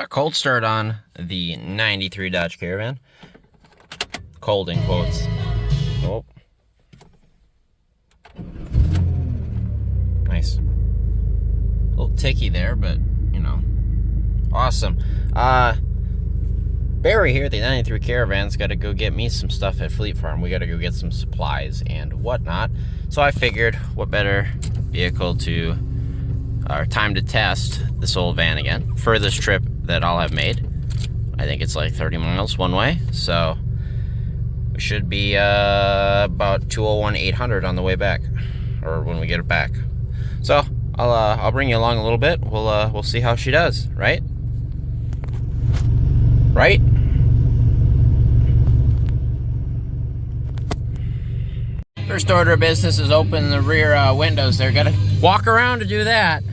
Cold start on the 93 Dodge Caravan. Cold in quotes. Oh. Nice. A little ticky there, but, you know. Awesome. Barry here at the 93 Caravan's got to go get me some stuff at Fleet Farm. We got to go get some supplies and whatnot. So I figured, what better vehicle to, or time to test this old van again. Furthest trip that I'll have made. I think it's like 30 miles one way. So we should be about 201-800 on the way back, or when we get it back. So I'll bring you along a little bit. We'll see how she does, right? Right? First order of business is open the rear windows there. Gotta walk around to do that.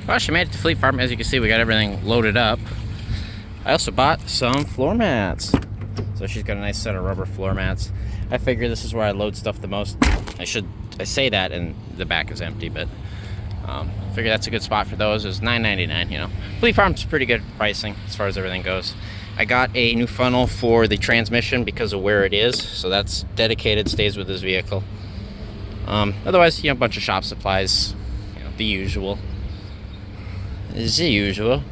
Well, she made it to Fleet Farm. As you can see, we got everything loaded up. I also bought some floor mats. So she's got a nice set of rubber floor mats. I figure this is where I load stuff the most. I say that and the back is empty, but I figure that's a good spot for those. It's $9.99, you know. Fleet Farm's pretty good pricing as far as everything goes. I got a new funnel for the transmission because of where it is. So that's dedicated, stays with this vehicle. Otherwise, you know, a bunch of shop supplies, you know, the usual. As usual.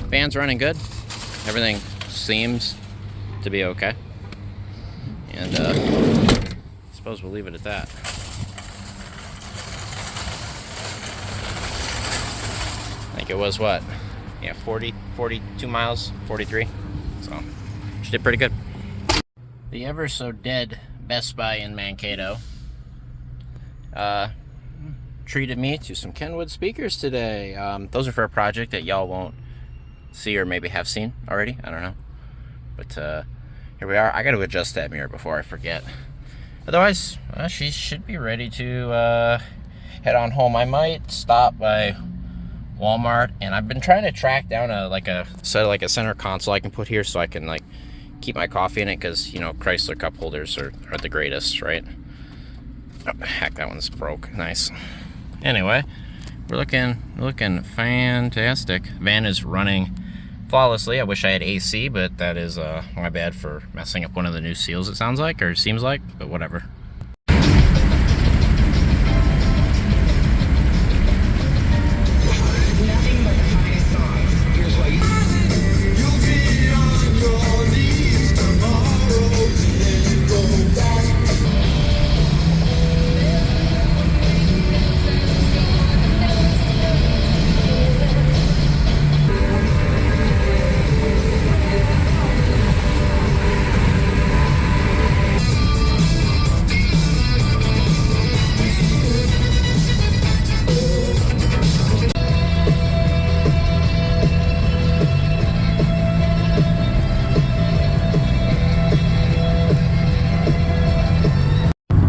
Van's running good. Everything seems to be okay. And I suppose we'll leave it at that. I think it was what? Yeah, 42 miles, 43. So she did pretty good. The ever so dead Best Buy in Mankato treated me to some Kenwood speakers today. Those are for a project that y'all won't see, or maybe have seen already. I don't know. But here we are. I got to adjust that mirror before I forget. Otherwise, she should be ready to head on home. I might stop by Walmart, and I've been trying to track down a center console I can put here so I can like keep my coffee in it, because you know Chrysler cup holders are the greatest, right? Oh, heck, that one's broke. Nice. Anyway, we're looking fantastic. Van is running flawlessly. I wish I had AC, but that is my bad for messing up one of the new seals, it sounds like, or seems like, but whatever.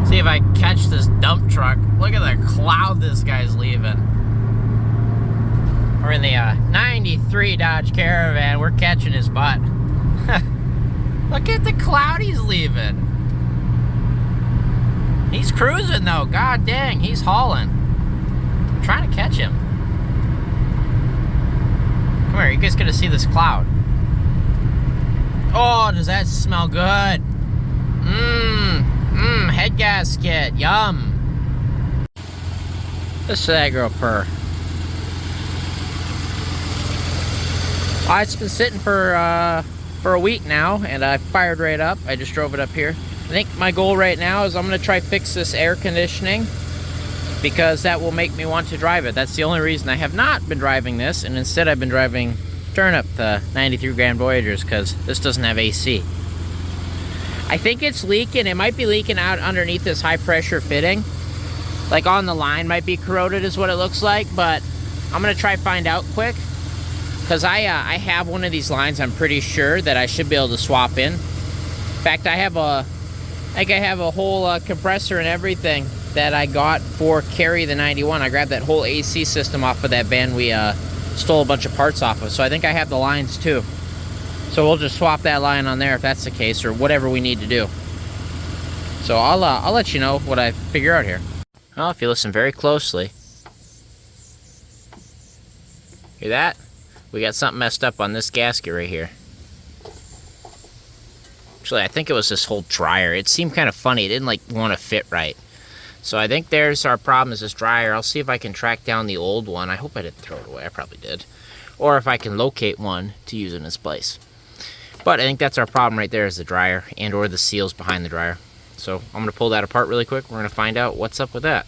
See if I catch this dump truck. Look at the cloud this guy's leaving. We're in the 93 Dodge Caravan. We're catching his butt. Look Look at the cloud he's leaving. He's cruising though. God dang, he's hauling. I'm trying to catch him. Come here, you guys gonna see this cloud. Oh, does that smell good? Head gasket, yum. Listen to that girl purr. It's been sitting for a week now, and I fired right up. I just drove it up here. I think my goal right now is I'm gonna try fix this air conditioning, because that will make me want to drive it. That's the only reason I have not been driving this, and instead I've been driving Turnip, the 93 Grand Voyagers, because this doesn't have AC. I think it's leaking. It might be leaking out underneath this high pressure fitting. Like on the line might be corroded is what it looks like, but I'm gonna try find out quick. Because I have one of these lines I'm pretty sure that I should be able to swap in. In fact, I have a whole compressor and everything that I got for Carry the 91. I grabbed that whole AC system off of that van we stole a bunch of parts off of. So I think I have the lines too. So we'll just swap that line on there if that's the case, or whatever we need to do. So I'll let you know what I figure out here. Well, if you listen very closely, hear that? We got something messed up on this gasket right here. Actually, I think it was this whole dryer. It seemed kind of funny. It didn't like want to fit right. So I think there's our problem, is this dryer. I'll see if I can track down the old one. I hope I didn't throw it away. I probably did. Or if I can locate one to use in its place. But I think that's our problem right there, is the dryer and or the seals behind the dryer. So I'm going to pull that apart really quick. We're going to find out what's up with that.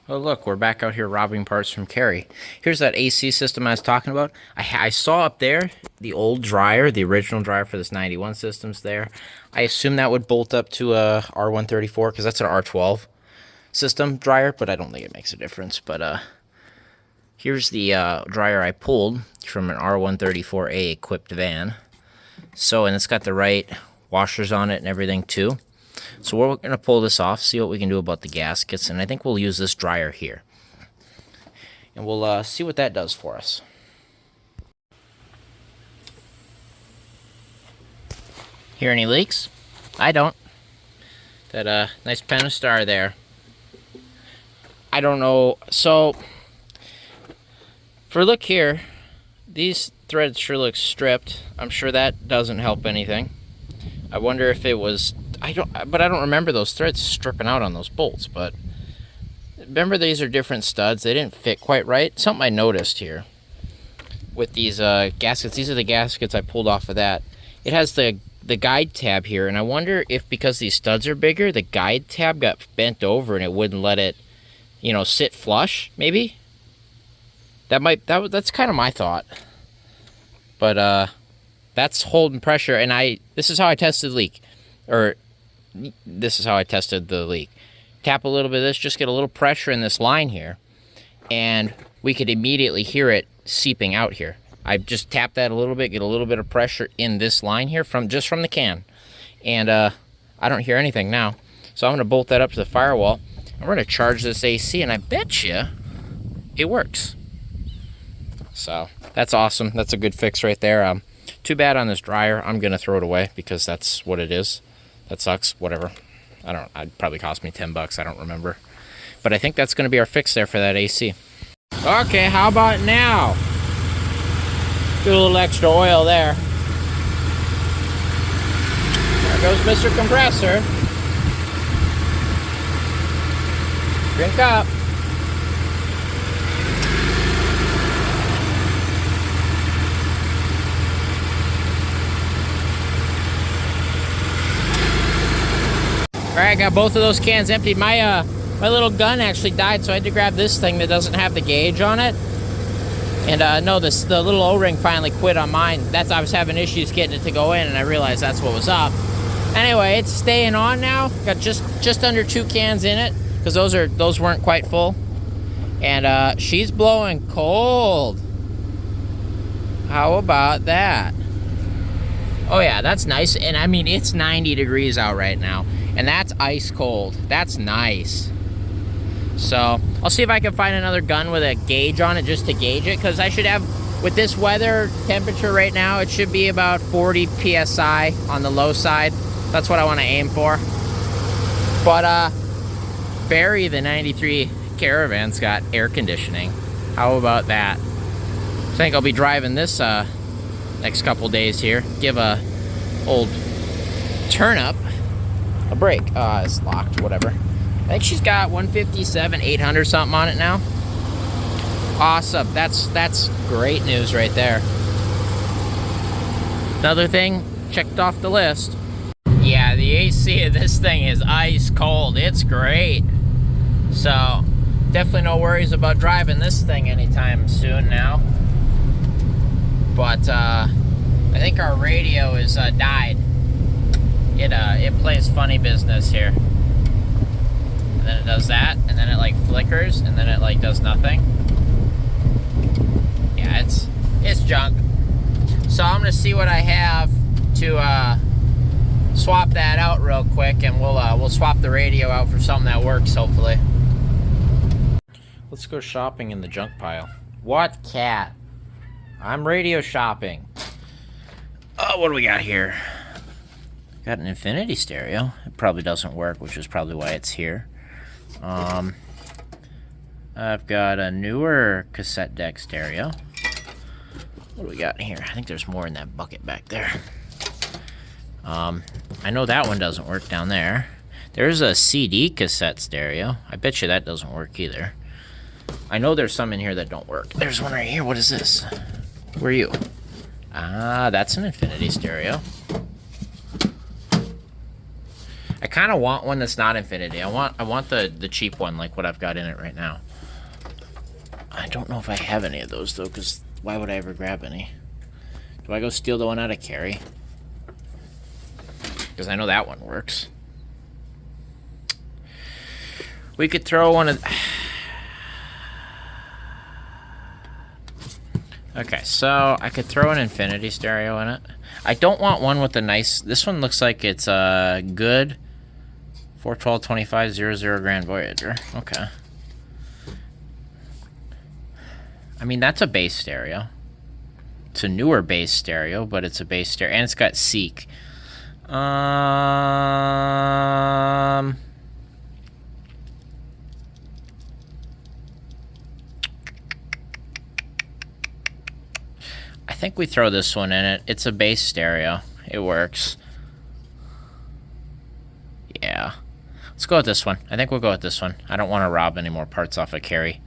Oh look, we're back out here robbing parts from Carrie. Here's that AC system I was talking about. I saw up there the old dryer, the original dryer for this 91 system's there. I assume that would bolt up to a R134, because that's an R12 system dryer, but I don't think it makes a difference. But here's the dryer I pulled from an R134A equipped van. So, and it's got the right washers on it and everything too. So we're going to pull this off, see what we can do about the gaskets, and I think we'll use this dryer here. And we'll see what that does for us. Hear any leaks? I don't. That nice Pentastar there. I don't know. So, for a look here, these threads sure look stripped. I'm sure that doesn't help anything. I wonder if it was... I don't remember those threads stripping out on those bolts, but remember these are different studs. They didn't fit quite right. Something I noticed here with these gaskets. These are the gaskets I pulled off of that. It has the guide tab here, and I wonder if because these studs are bigger, the guide tab got bent over and it wouldn't let it, you know, sit flush, maybe? That's kind of my thought. But that's holding pressure, and this is how I tested the leak. Or this is how I tested the leak. Tap a little bit of this, just get a little pressure in this line here, and we could immediately hear it seeping out here. I just tap that a little bit, get a little bit of pressure in this line here just from the can, and I don't hear anything now. So I'm going to bolt that up to the firewall, and we're going to charge this AC, and I bet you it works. So that's awesome. That's a good fix right there. Too bad on this dryer. I'm going to throw it away because that's what it is. That sucks. Whatever. It'd probably cost me 10 bucks. I don't remember. But I think that's going to be our fix there for that AC. Okay, how about now? Do a little extra oil there. There goes Mr. Compressor. Drink up. Alright, got both of those cans emptied. My little gun actually died, so I had to grab this thing that doesn't have the gauge on it. And no, the little O-ring finally quit on mine. I was having issues getting it to go in, and I realized that's what was up. Anyway, it's staying on now. Got just under 2 cans in it, because those weren't quite full. And she's blowing cold. How about that? Oh yeah, that's nice. And I mean, it's 90 degrees out right now. And that's ice cold. That's nice. So, I'll see if I can find another gun with a gauge on it just to gauge it. Because I should have With this weather temperature right now, it should be about 40 PSI on the low side. That's what I want to aim for. But Barry, the 93 Caravan's got air conditioning. How about that? I think I'll be driving this next couple days here. Give a old Turnip a break. It's locked, whatever. I think she's got 157, 800 something on it now. Awesome. That's great news right there. Another thing checked off the list. Yeah, the AC of this thing is ice cold. It's great. So, definitely no worries about driving this thing anytime soon now. But, I think our radio is died. It plays funny business here. And then it does that, and then it like flickers, and then it like does nothing. Yeah, it's junk. So I'm gonna see what I have to swap that out real quick, and we'll swap the radio out for something that works, hopefully. Let's go shopping in the junk pile. What cat? I'm radio shopping. Oh, what do we got here? Got an infinity stereo. It probably doesn't work, which is probably why it's here. I've got a newer cassette deck stereo. What do we got here? I think there's more in that bucket back there. I know that one doesn't work down there. There's a CD cassette stereo. I bet you that doesn't work either. I know there's some in here that don't work. There's one right here. What is this? Where are you? Ah, that's an infinity stereo. I kind of want one that's not infinity. I want the cheap one, like what I've got in it right now. I don't know if I have any of those though, because why would I ever grab any? Do I go steal the one out of Carrie? Because I know that one works. We could throw one of... Okay, so I could throw an infinity stereo in it. I don't want one with a nice... This one looks like it's a good 412-25-00 Grand Voyager. Okay. I mean, that's a bass stereo. It's a newer bass stereo, but it's a bass stereo. And it's got Seek. I think we throw this one in it. It's a bass stereo. It works. Yeah. Let's go with this one. I think we'll go with this one. I don't want to rob any more parts off of Carrie.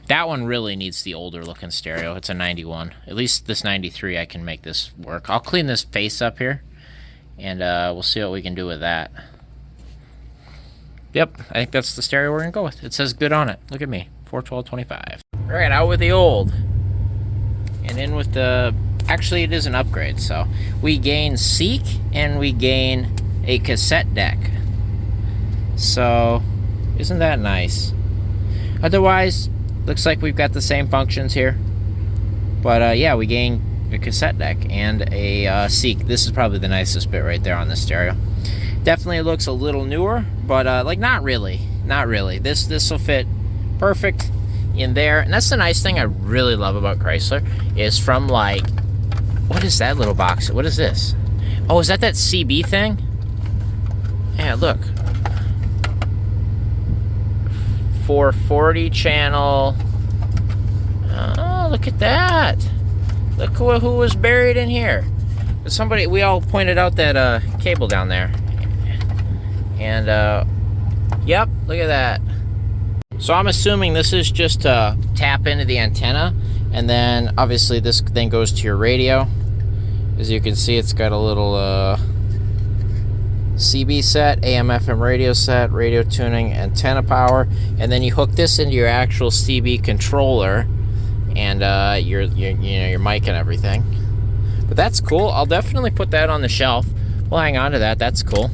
That one really needs the older looking stereo. It's a 91. At least this 93 I can make this work. I'll clean this face up here, and we'll see what we can do with that. Yep, I think that's the stereo we're going to go with. It says good on it. Look at me. 412-25. All right, out with the old. And in with the... Actually, it is an upgrade, so... We gain Seek, and we gain a cassette deck. So, isn't that nice? Otherwise, looks like we've got the same functions here. But, yeah, we gain a cassette deck and a Seek. This is probably the nicest bit right there on the stereo. Definitely looks a little newer, but, like, not really. Not really. This will fit perfect in there. And that's the nice thing I really love about Chrysler, is from, like... What is that little box? What is this? Oh, is that CB thing? Yeah, look. 440 channel. Oh, look at that. Look who was buried in here. Somebody, we all pointed out that cable down there. And, yep, look at that. So I'm assuming this is just to tap into the antenna, and then obviously this thing goes to your radio. As you can see, it's got a little CB set, AM FM radio set, radio tuning, antenna power, and then you hook this into your actual CB controller and your mic and everything. But that's cool. I'll definitely put that on the shelf. We'll hang on to that. That's cool.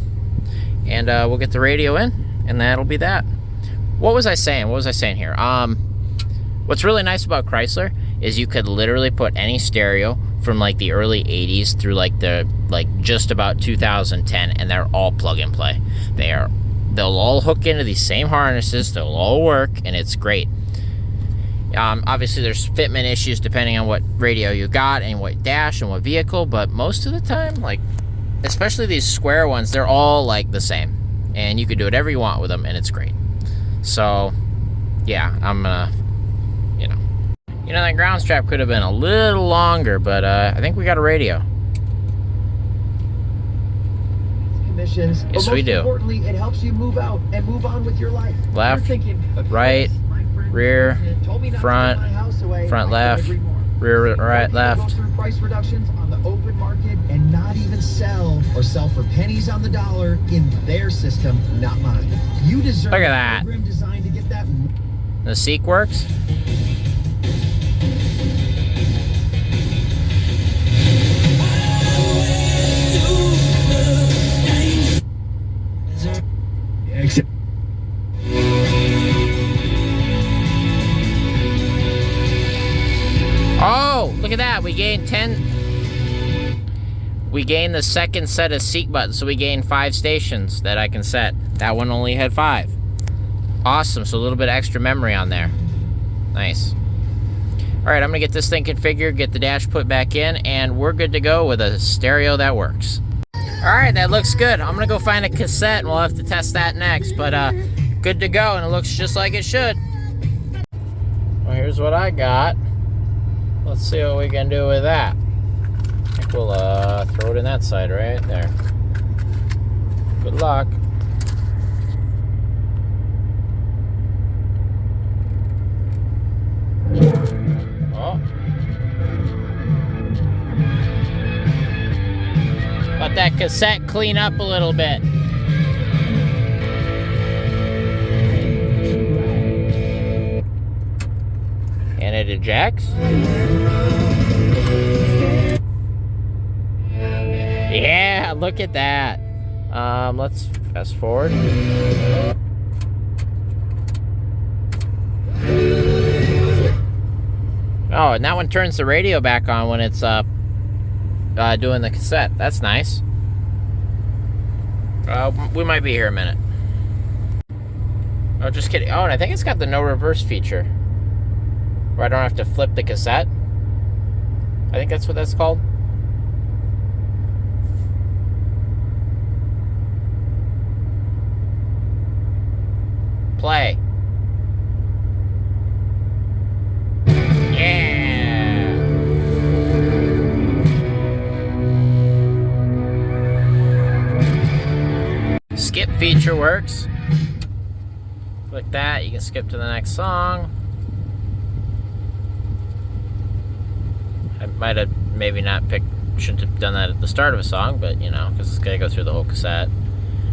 And we'll get the radio in, and that'll be that. What was I saying? What was I saying here? What's really nice about Chrysler is you could literally put any stereo from like the early 80s through like just about 2010, and they're all plug and play. They'll all hook into these same harnesses, they'll all work, and it's great. Obviously there's fitment issues depending on what radio you got and what dash and what vehicle, but most of the time, like, especially these square ones, they're all like the same. And you can do whatever you want with them, and it's great. So, yeah, I'm gonna, that ground strap could have been a little longer, but I think we got a radio. Emissions, yes, we do. Importantly, it helps you move out and move on with your life. Left, right, rear, front, left, rear, right, left. Price reductions on the open market and not even sell or sell for pennies on the dollar in their system, not mine. You deserve. Look at that. Designed to get that. The seek works. Oh, look at that. We gained 10. We gained the second set of seek buttons, so we gained 5 stations that I can set. That one only had 5. Awesome, so a little bit of extra memory on there. Nice. Alright, I'm gonna get this thing configured, get the dash put back in, and we're good to go with a stereo that works. Alright, that looks good. I'm gonna go find a cassette and we'll have to test that next, but good to go, and it looks just like it should. Well, here's what I got. Let's see what we can do with that. I think we'll throw it in that side right there. Good luck. Oh. Let that cassette clean up a little bit. And it ejects. Yeah, look at that. Let's fast forward. Oh, and that one turns the radio back on when it's doing the cassette. That's nice. We might be here a minute. Oh, just kidding. Oh, and I think it's got the no reverse feature, where I don't have to flip the cassette. I think that's what that's called. Play. Yeah. Skip feature works. Click that, you can skip to the next song. I might have maybe not shouldn't have done that at the start of a song, but because it's gotta go through the whole cassette.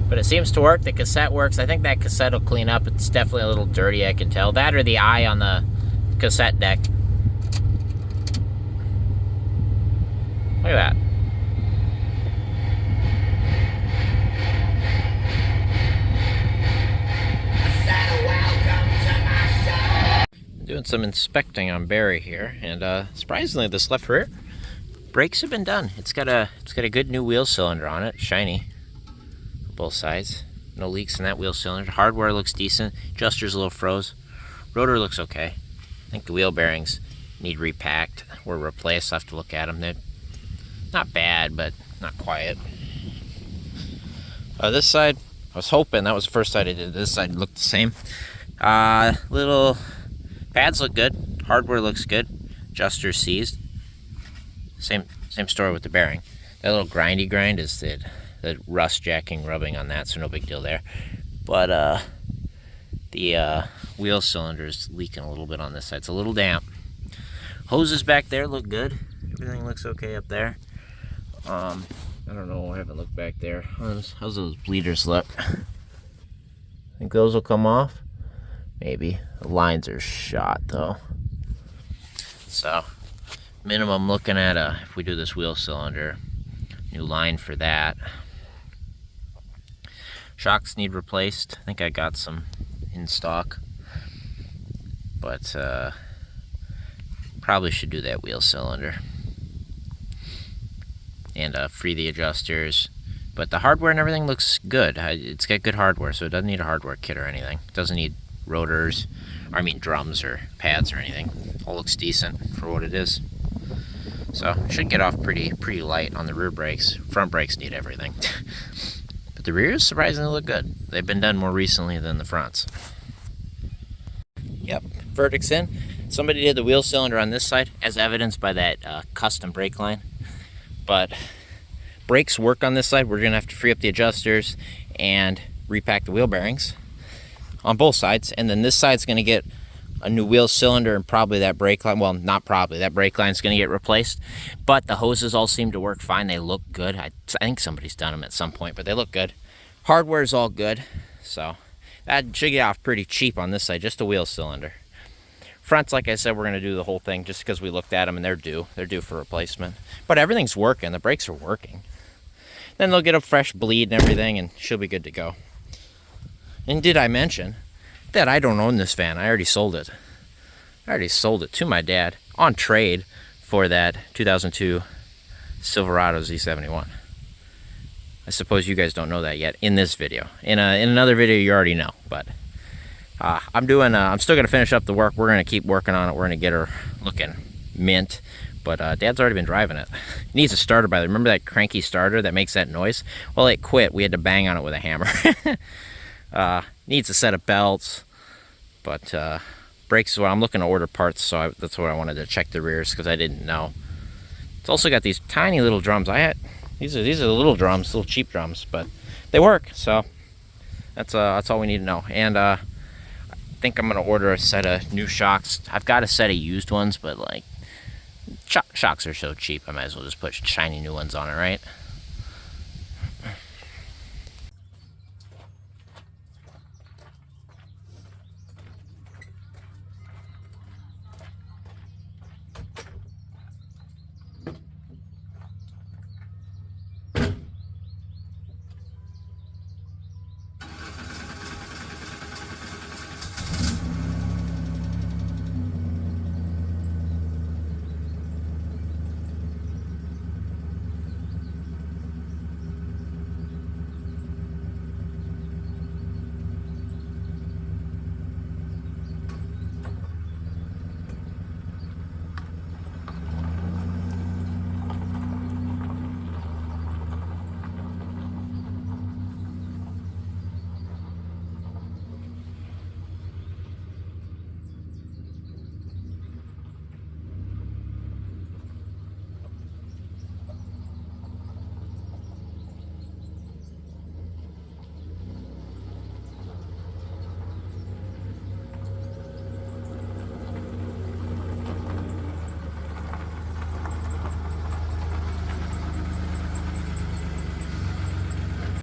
But it seems to work. The cassette works. I think that cassette will clean up. It's definitely a little dirty, I can tell. That or the eye on the cassette deck. Look at that. Doing some inspecting on Barry here, and surprisingly, this left rear brakes have been done. It's got a good new wheel cylinder on it, shiny, both sides. No leaks in that wheel cylinder. Hardware looks decent. Adjuster's a little froze. Rotor looks okay. I think the wheel bearings need repacked or replaced. I'll have to look at them. They're not bad, but not quiet. This side, I was hoping that was the first side I did. This side looked the same. Little pads look good. Hardware looks good. Adjuster seized. Same story with the bearing. That little grindy grind is the rust jacking rubbing on that, so no big deal there. But the wheel cylinder is leaking a little bit on this side. It's a little damp. Hoses back there look good. Everything looks okay up there. I don't know. I haven't looked back there. How's those bleeders look? Think those will come off? Maybe. The lines are shot though. So minimum looking at if we do this wheel cylinder, new line for that. Shocks need replaced. I think I got some in stock, but probably should do that wheel cylinder and free the adjusters. But the hardware and everything looks good. It's got good hardware, so it doesn't need a hardware kit or anything. It doesn't need rotors I mean drums or pads or anything. All looks decent for what it is. So should get off pretty light on the rear brakes. Front brakes need everything. But the rears surprisingly look good. They've been done more recently than the fronts. Yep, verdict's in. Somebody did the wheel cylinder on this side, as evidenced by that custom brake line. But brakes work on this side. We're gonna have to free up the adjusters and repack the wheel bearings on both sides. And then this side's gonna get a new wheel cylinder and probably that brake line. Well, not probably. That brake line's gonna get replaced. But the hoses all seem to work fine. They look good. I think somebody's done them at some point, but they look good. Hardware's all good, so that should get off pretty cheap on this side, just a wheel cylinder. Fronts, like I said, we're gonna do the whole thing just because we looked at them and they're due for replacement. But everything's working. The brakes are working. Then they'll get a fresh bleed and everything, and she'll be good to go. And did I mention that I don't own this van? I already sold it. I already sold it to my dad on trade for that 2002 Silverado Z71. I suppose you guys don't know that yet in this video. In another video, you already know. But I'm still gonna finish up the work. We're gonna keep working on it. We're gonna get her looking mint. But Dad's already been driving it. It needs a starter, by the way. Remember that cranky starter that makes that noise? Well, it quit. We had to bang on it with a hammer. Needs a set of belts. But brakes is what I'm looking to order parts, so that's what I wanted to check the rears because I didn't know. It's also got these tiny little drums. These are the little drums, little cheap drums, but they work. So that's all we need to know. And I think I'm gonna order a set of new shocks. I've got a set of used ones, but like shocks are so cheap, I might as well just put shiny new ones on it, right?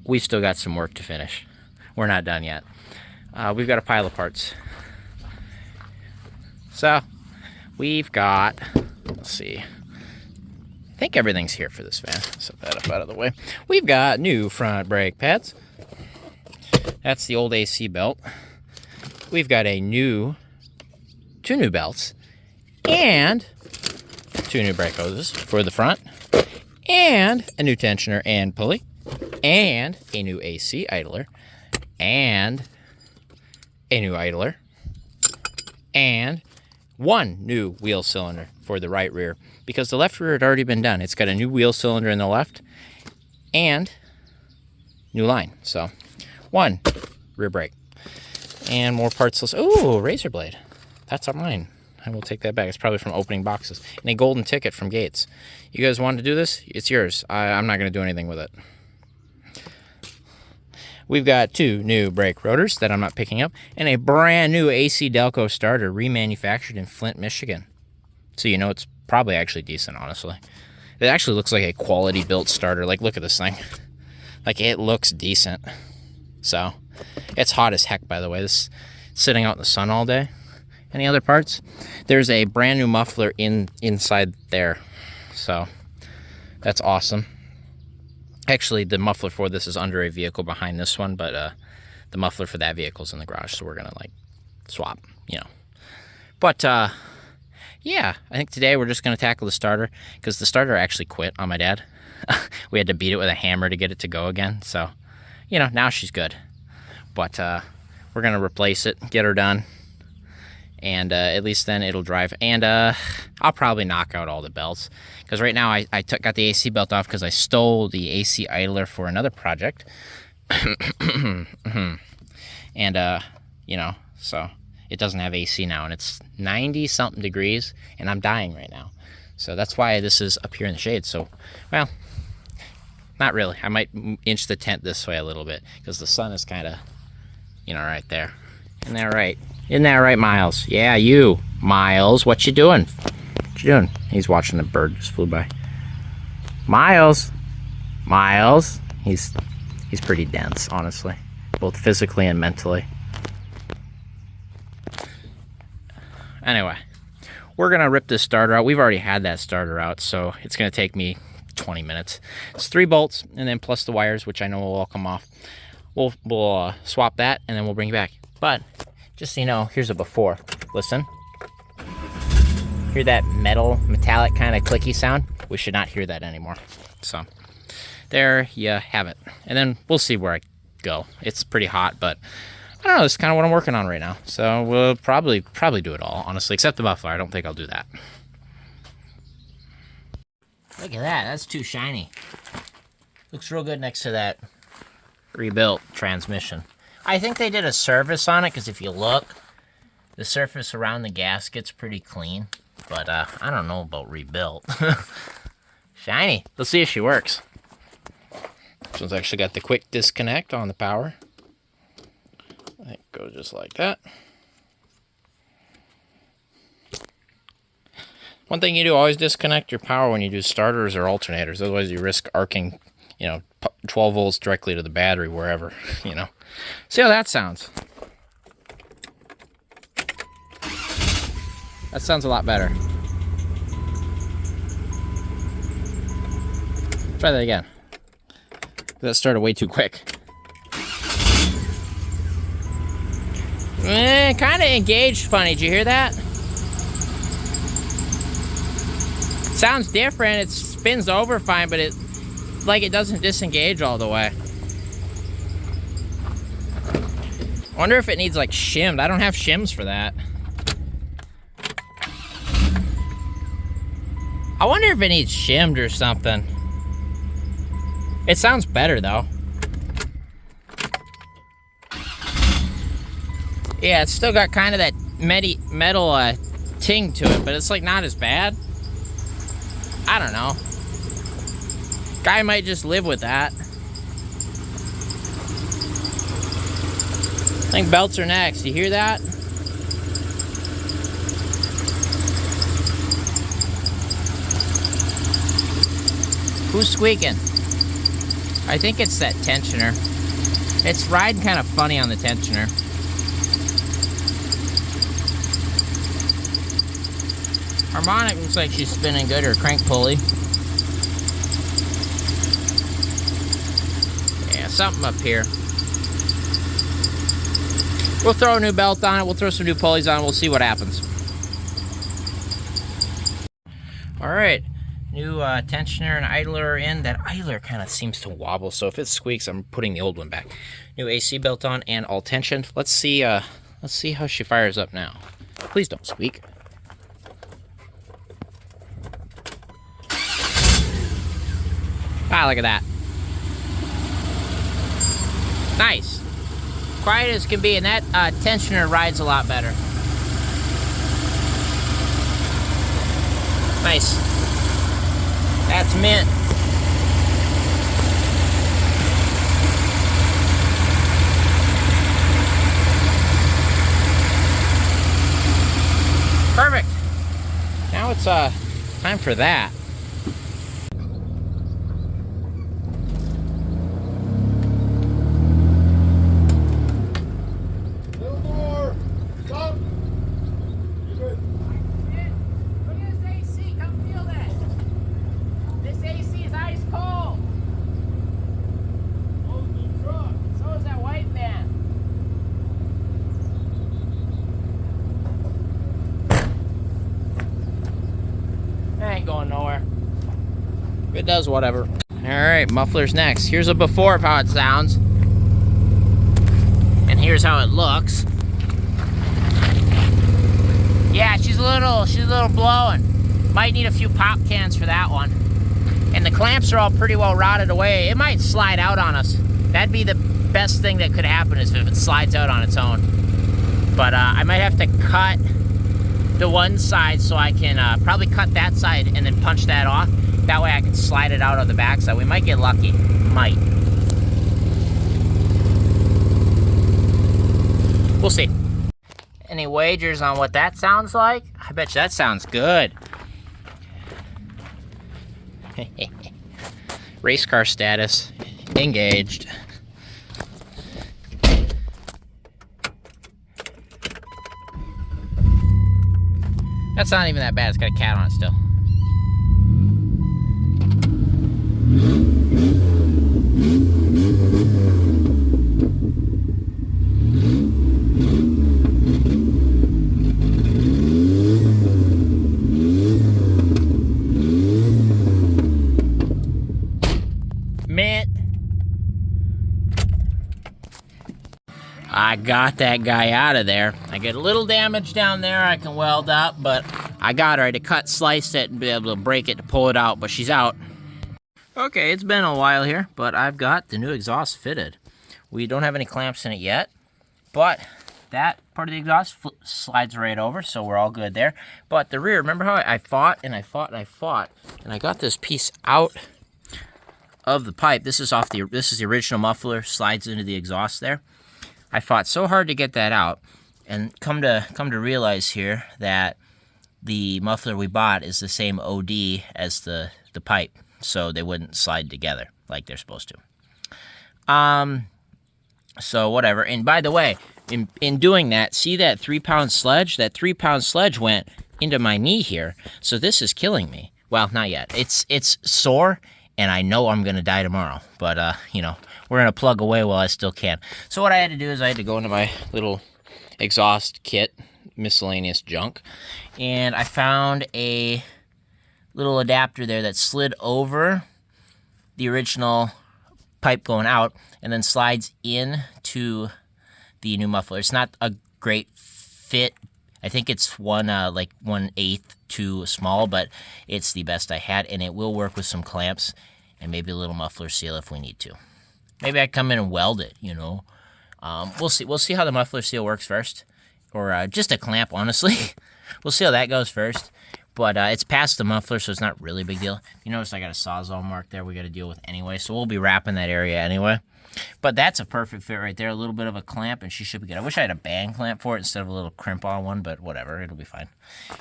We've still got some work to finish. We're not done yet. We've got a pile of parts. So, we've got, let's see. I think everything's here for this van. Set that up out of the way. We've got new front brake pads. That's the old AC belt. We've got two new belts, and 2 new brake hoses for the front, and a new tensioner and pulley, and a new AC idler, and a new idler, and 1 new wheel cylinder for the right rear, because the left rear had already been done. It's got a new wheel cylinder in the left and new line. So 1 rear brake and more parts. Oh, razor blade. That's on mine. I will take that back. It's probably from opening boxes. And a golden ticket from Gates. You guys want to do this? It's yours. I'm not going to do anything with it. We've got 2 new brake rotors that I'm not picking up, and a brand new AC Delco starter remanufactured in Flint, Michigan. So you know it's probably actually decent, honestly. It actually looks like a quality built starter. Like, look at this thing. Like, it looks decent. So, it's hot as heck, by the way. This is sitting out in the sun all day. Any other parts? There's a brand new muffler inside there. So, that's awesome. Actually, the muffler for this is under a vehicle behind this one, but the muffler for that vehicle's in the garage, so we're gonna like swap, you know. But yeah, I think today we're just gonna tackle the starter, because the starter actually quit on my dad. We had to beat it with a hammer to get it to go again, so you know, now she's good. But we're gonna replace it, get her done, and at least then it'll drive. And I'll probably knock out all the belts, because right now I got the AC belt off because I stole the AC idler for another project. And you know, so it doesn't have AC now, and it's 90 something degrees, and I'm dying right now. So that's why this is up here in the shade. So, well, not really. I might inch the tent this way a little bit because the sun is kind of, you know, right there. Isn't that right? Isn't that right, Miles? Yeah, you, Miles. What you doing? What you doing? He's watching the bird just flew by. Miles. Miles. He's pretty dense, honestly, both physically and mentally. Anyway, we're gonna rip this starter out. We've already had that starter out, so it's gonna take me 20 minutes. It's 3 bolts, and then plus the wires, which I know will all come off. We'll swap that, and then we'll bring it back. But just so you know, here's a before. Listen. Hear that metallic kind of clicky sound? We should not hear that anymore. So there you have it. And then we'll see where I go. It's pretty hot, but I don't know. This is kind of what I'm working on right now. So we'll probably do it all, honestly, except the muffler. I don't think I'll do that. Look at that. That's too shiny. Looks real good next to that rebuilt transmission. I think they did a service on it, because if you look, the surface around the gasket's pretty clean. But I don't know about rebuilt. Shiny. Let's see if she works. This one's actually got the quick disconnect on the power. It goes just like that. One thing you do, always disconnect your power when you do starters or alternators. Otherwise you risk arcing, you know, 12 volts directly to the battery wherever, you know. See how that sounds. That sounds a lot better. Try that again. That started way too quick. Kind of engaged funny. Did you hear that? Sounds different. It spins over fine, but it doesn't disengage all the way. I wonder if it needs like shimmed. I don't have shims for that. I wonder if it needs shimmed or something. It sounds better though. Yeah, it's still got kind of that metal ting to it, but it's like not as bad. I don't know. Guy might just live with that. I think belts are next. You hear that? Who's squeaking? I think it's that tensioner. It's riding kind of funny on the tensioner. Harmonic looks like she's spinning good, or crank pulley. Yeah, something up here. We'll throw a new belt on it, we'll throw some new pulleys on it, we'll see what happens. Alright, new tensioner and idler are in. That idler kind of seems to wobble, so if it squeaks, I'm putting the old one back. New AC belt on and all tensioned. Let's see how she fires up now. Please don't squeak. Ah, look at that. Nice. Quiet as can be, and that tensioner rides a lot better. Nice. That's mint. Perfect. Now it's time for that. Going nowhere. If it does, whatever. Alright, muffler's next. Here's a before of how it sounds. And here's how it looks. Yeah, she's a little blowing. Might need a few pop cans for that one. And the clamps are all pretty well rotted away. It might slide out on us. That'd be the best thing that could happen is if it slides out on its own. But I might have to cut the one side so I can probably cut that side and then punch that off. That way I can slide it out on the back side. We might get lucky. Might. We'll see. Any wagers on what that sounds like? I bet you that sounds good. Race car status. Engaged. That's not even that bad. It's got a cat on it still. I got that guy out of there. I get a little damage down there I can weld up, but I got her. I had to cut, slice it, and be able to break it to pull it out, but she's out. Okay, it's been a while here, but I've got the new exhaust fitted. We don't have any clamps in it yet, but that part of the exhaust slides right over, so we're all good there. But the rear, remember how I fought and I fought and I fought, and I got this piece out of the pipe. This is the original muffler, slides into the exhaust there. I fought so hard to get that out, and come to realize here that the muffler we bought is the same OD as the pipe, so they wouldn't slide together like they're supposed to. So whatever. And by the way, in doing that, see that 3-pound sledge? That 3-pound sledge went into my knee here, so this is killing me. Well, not yet. It's sore, and I know I'm gonna die tomorrow, but you know, we're gonna plug away while I still can. So what I had to do is I had to go into my little exhaust kit, miscellaneous junk, and I found a little adapter there that slid over the original pipe going out and then slides in to the new muffler. It's not a great fit. I think it's like 1/8 too small, but it's the best I had, and it will work with some clamps and maybe a little muffler seal if we need to. Maybe I come in and weld it, you know. We'll see. We'll see how the muffler seal works first, or just a clamp, honestly. We'll see how that goes first. But it's past the muffler, so it's not really a big deal. You notice I got a Sawzall mark there we got to deal with anyway, so we'll be wrapping that area anyway. But that's a perfect fit right there. A little bit of a clamp, and she should be good. I wish I had a band clamp for it instead of a little crimp-on one, but whatever. It'll be fine.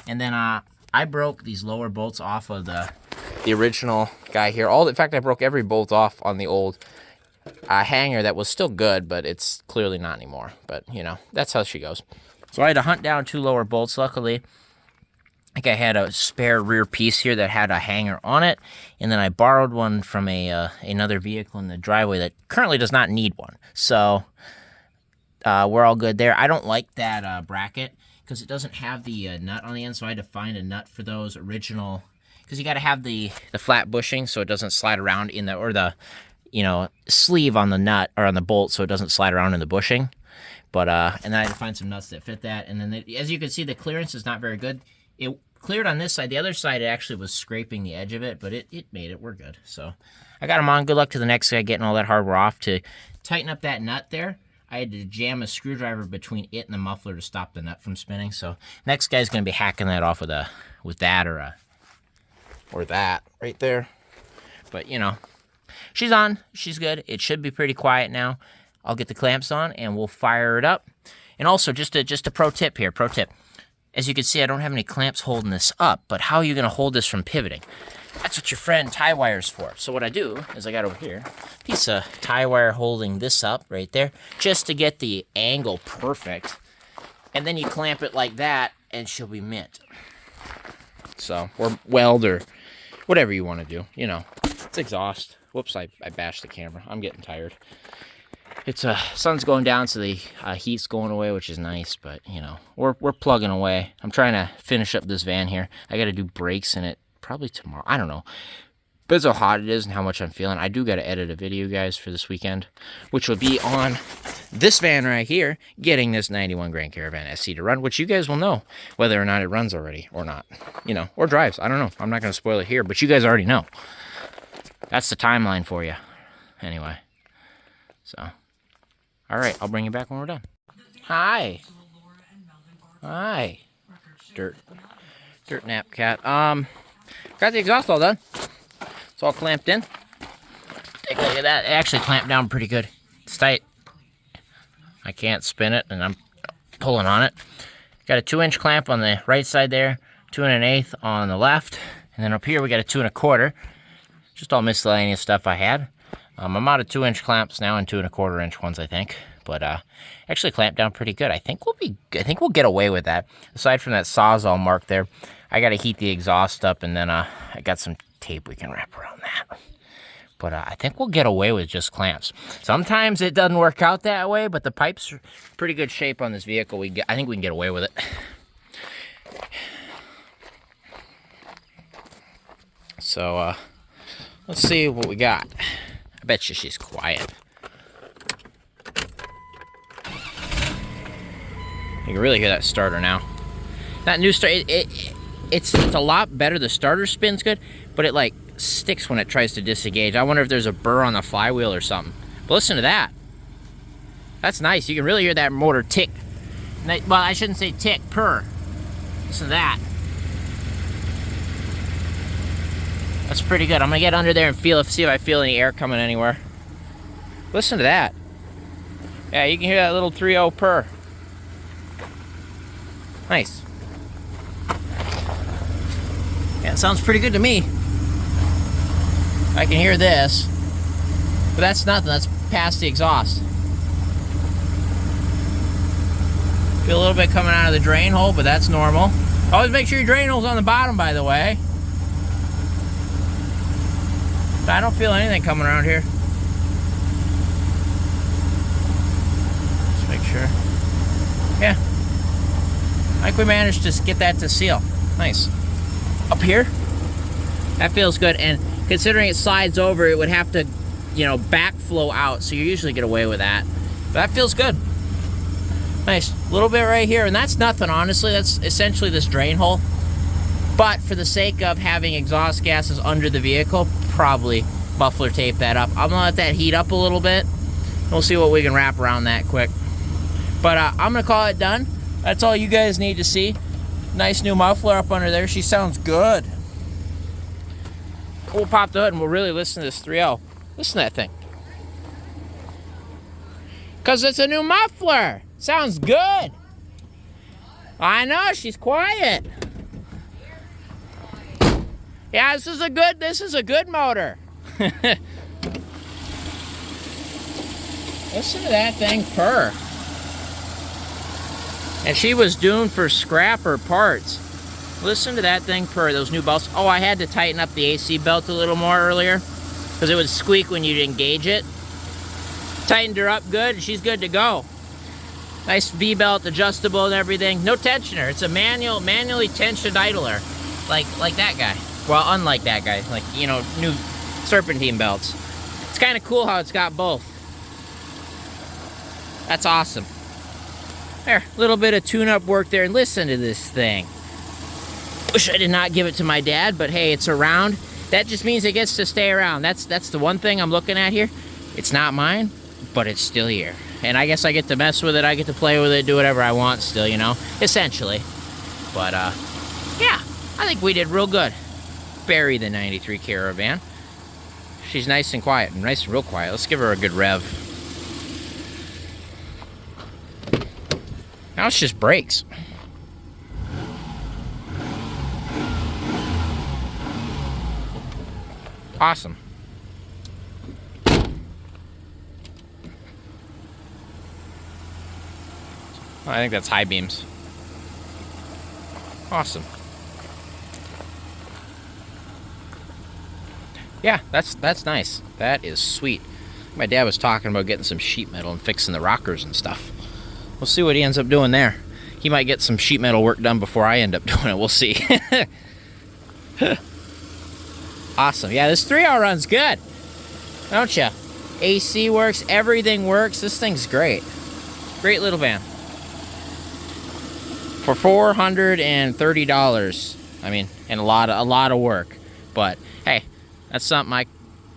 And then I broke these lower bolts off of the original guy here. In fact, I broke every bolt off on the old hanger that was still good, but it's clearly not anymore. But, you know, that's how she goes. So I had to hunt down 2 lower bolts. Luckily, I think I had a spare rear piece here that had a hanger on it, and then I borrowed one from another vehicle in the driveway that currently does not need one. So we're all good there. I don't like that bracket because it doesn't have the nut on the end, so I had to find a nut for those original, because you got to have the flat bushing so it doesn't slide around in the sleeve on the nut or on the bolt so it doesn't slide around in the bushing. But and then I had to find some nuts that fit that, and then as you can see, the clearance is not very good. It cleared on this side. The other side, it actually was scraping the edge of it, but it made it. We're good. So I got them on. Good luck to the next guy getting all that hardware off. To tighten up that nut there, I had to jam a screwdriver between it and the muffler to stop the nut from spinning. So next guy's going to be hacking that off with that or that right there. But, you know, she's on. She's good. It should be pretty quiet now. I'll get the clamps on, and we'll fire it up. And also, just a pro tip here. Pro tip. As you can see, I don't have any clamps holding this up, but how are you going to hold this from pivoting? That's what your friend tie wire's for. So what I do is I got over here a piece of tie wire holding this up right there, just to get the angle perfect. And then you clamp it like that, and she'll be mint. So, or weld, or whatever you want to do. You know, it's exhaust. Whoops, I bashed the camera. I'm getting tired. It's sun's going down, so the heat's going away, which is nice. But you know, we're plugging away. I'm trying to finish up this van here. I got to do brakes in it probably tomorrow. I don't know. But it's how hot it is and how much I'm feeling. I do got to edit a video, guys, for this weekend, which will be on this van right here, getting this 91 Grand Caravan SC to run, which you guys will know whether or not it runs already or not, you know, or drives. I don't know. I'm not going to spoil it here, but you guys already know. That's the timeline for you. Anyway, so, all right, I'll bring you back when we're done. Hi. Hi. Dirt nap cat. Got the exhaust all done. It's all clamped in. Take a look at that. It actually clamped down pretty good. It's tight. I can't spin it, and I'm pulling on it. Got a 2-inch clamp on the right side there, 2 1/8 on the left, and then up here we got a 2 1/4. Just all miscellaneous stuff I had. I'm out of 2-inch clamps now and 2 1/4-inch ones, I think. But actually clamped down pretty good. I think we'll get away with that. Aside from that Sawzall mark there, I got to heat the exhaust up, and then I got some tape we can wrap around that. But I think we'll get away with just clamps. Sometimes it doesn't work out that way, but the pipe's pretty good shape on this vehicle. I think we can get away with it. So let's see what we got. I bet you she's quiet. You can really hear that starter now. That new starter, it's a lot better. The starter spins good, but it like sticks when it tries to disengage. I wonder if there's a burr on the flywheel or something. But listen to that. That's nice. You can really hear that motor tick. Well, I shouldn't say tick, purr. Listen to that. That's pretty good. I'm gonna get under there and see if I feel any air coming anywhere. Listen to that. Yeah, you can hear that little 3.0 purr. Nice. Yeah, it sounds pretty good to me. I can hear this, but that's nothing. That's past the exhaust. Feel a little bit coming out of the drain hole, but that's normal. Always make sure your drain hole's on the bottom, by the way. I don't feel anything coming around here. Just make sure. Yeah. I think we managed to get that to seal. Nice. Up here, that feels good. And considering it slides over, it would have to, you know, backflow out. So you usually get away with that. But that feels good. Nice. A little bit right here. And that's nothing, honestly. That's essentially this drain hole. But for the sake of having exhaust gases under the vehicle, probably muffler tape that up. I'm going to let that heat up a little bit. We'll see what we can wrap around that quick. But I'm going to call it done. That's all you guys need to see. Nice new muffler up under there. She sounds good. We'll pop the hood and we'll really listen to this 3.0. Listen to that thing. Because it's a new muffler. Sounds good. I know, she's quiet. Yeah, this is a good motor. Listen to that thing purr. And she was doomed for scrapper parts. Listen to that thing purr, those new belts. Oh, I had to tighten up the AC belt a little more earlier because it would squeak when you'd engage it. Tightened her up good, and she's good to go. Nice V-belt, adjustable and everything. No tensioner. It's a manually tensioned idler, like that guy. Well, unlike that guy, like, you know, new serpentine belts. It's kind of cool how it's got both. That's awesome. There, a little bit of tune-up work there, and listen to this thing. Wish I did not give it to my dad, but hey, it's around. That just means it gets to stay around. That's the one thing I'm looking at here. It's not mine, but it's still here. And I guess I get to mess with it, I get to play with it, do whatever I want still, you know, essentially. But, yeah, I think we did real good. Bury the 93 Caravan. She's nice and quiet, nice and real quiet. Let's give her a good rev. Now it's just brakes. Awesome. I think that's high beams. Awesome. Yeah, that's nice. That is sweet. My dad was talking about getting some sheet metal and fixing the rockers and stuff. We'll see what he ends up doing there. He might get some sheet metal work done before I end up doing it. We'll see. Awesome. Yeah, this 3-hour run's good. Don't you? AC works, everything works. This thing's great. Great little van. For $430. I mean, and a lot of work. But hey, that's something I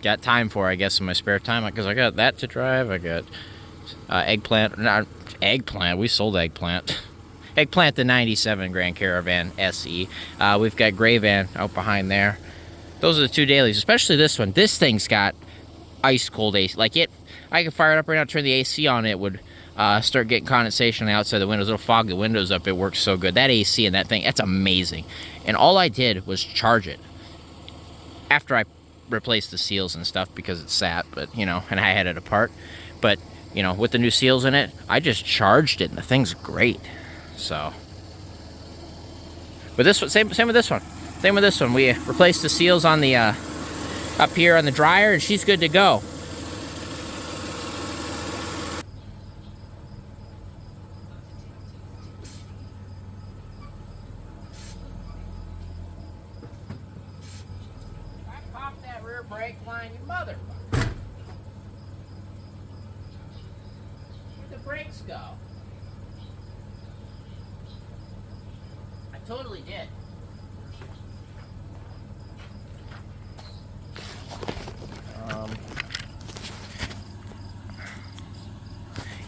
got time for, I guess, in my spare time, because I got that to drive. I got eggplant. Not eggplant. We sold eggplant. Eggplant, the 97 Grand Caravan SE. We've got Gray Van out behind there. Those are the two dailies, especially this one. This thing's got ice cold AC. Like I could fire it up right now, turn the AC on, it would start getting condensation on the outside of the windows. It'll fog the windows up. It works so good. That AC and that thing, that's amazing. And all I did was charge it after I replaced the seals and stuff, because it sat, but you know, and I had it apart. But you know, with the new seals in it, I just charged it and the thing's great. So, but this one, same with this one. Same with this one. We replaced the seals on the up here on the dryer, and she's good to go. I popped that rear brake line, you motherfucker. Where'd the brakes go? I totally did.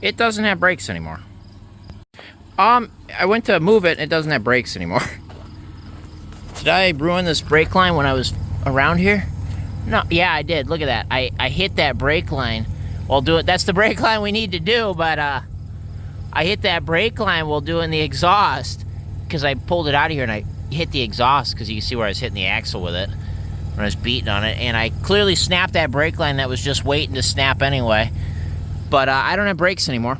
It doesn't have brakes anymore. I went to move it, and it doesn't have brakes anymore. Did I ruin this brake line when I was around here? No, yeah, I did. Look at that. I hit that brake line while doing, that's the brake line we need to do, but I hit that brake line while doing the exhaust, because I pulled it out of here and I hit the exhaust, because you can see where I was hitting the axle with it when I was beating on it, and I clearly snapped that brake line that was just waiting to snap anyway. But I don't have brakes anymore.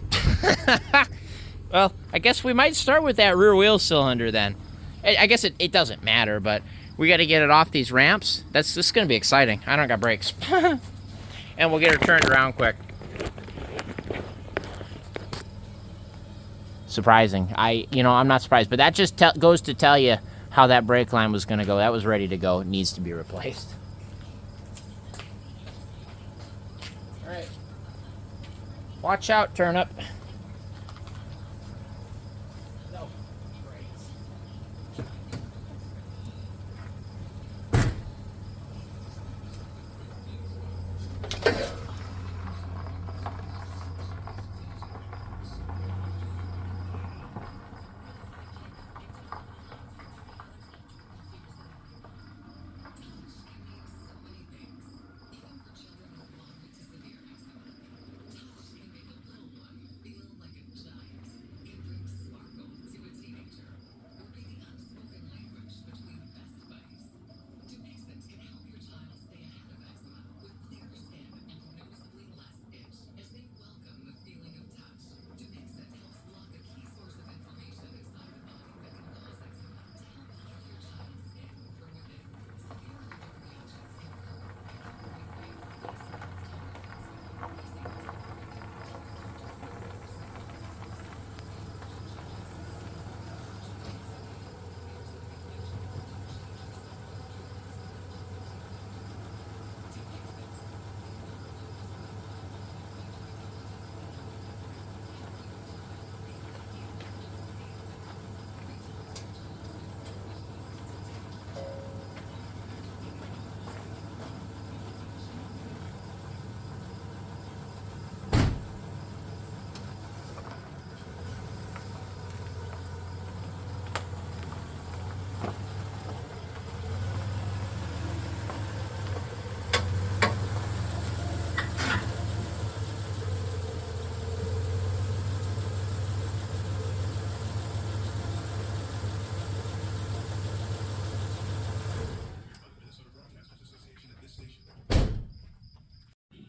Well, I guess we might start with that rear wheel cylinder then. I guess it doesn't matter, but we got to get it off these ramps. This is going to be exciting. I don't got brakes. And we'll get her turned around quick. Surprising. I'm not surprised, but that just goes to tell you how that brake line was going to go. That was ready to go. It needs to be replaced. All right. Watch out, turnip. No brakes.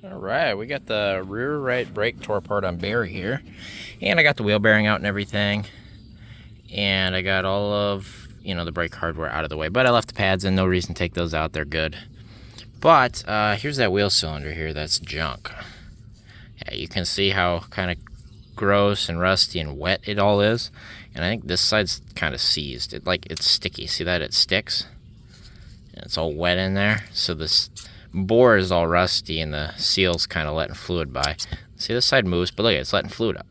All right, we got the rear right brake torque part on Barry here. And I got the wheel bearing out and everything. And I got all of, the brake hardware out of the way. But I left the pads in, no reason to take those out, they're good. But here's that wheel cylinder here, that's junk. Yeah, you can see how kind of gross and rusty and wet it all is. And I think this side's kind of seized. It's sticky, see that? It sticks. And it's all wet in there, so this bore is all rusty and the seal's kind of letting fluid by. See, this side moves, but look, it's letting fluid up.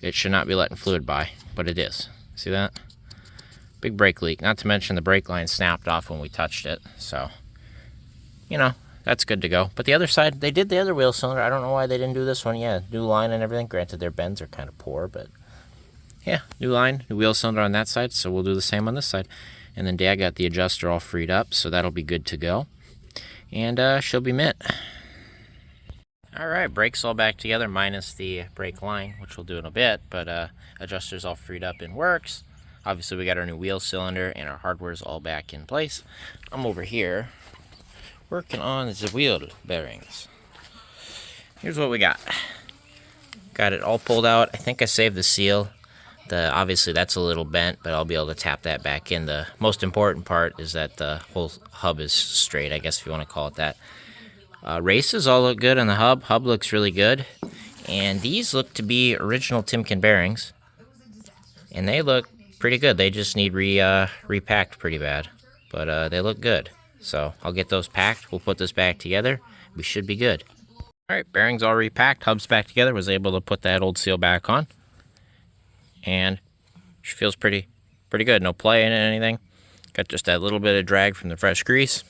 It should not be letting fluid by, but it is. See that? Big brake leak. Not to mention the brake line snapped off when we touched it, so you know, that's good to go. But the other side, they did the other wheel cylinder. I don't know why they didn't do this one. Yeah, new line and everything. Granted, their bends are kind of poor, but yeah, new line, new wheel cylinder on that side, so we'll do the same on this side. And then Dad got the adjuster all freed up, so that'll be good to go. And she'll be mint. All right, brakes all back together, minus the brake line, which we'll do in a bit, but adjuster's all freed up and works. Obviously, we got our new wheel cylinder, and our hardware's all back in place. I'm over here working on the wheel bearings. Here's what we got. Got it all pulled out. I think I saved the seal. Obviously that's a little bent, but I'll be able to tap that back in. The most important part is that the whole hub is straight, I guess if you want to call it that. Races all look good on the hub. Hub looks really good. And these look to be original Timken bearings. And they look pretty good. They just need repacked pretty bad. But they look good. So I'll get those packed. We'll put this back together. We should be good. All right, bearings all repacked. Hub's back together. Was able to put that old seal back on. And she feels pretty good. No play in it or anything. Got just that little bit of drag from the fresh grease.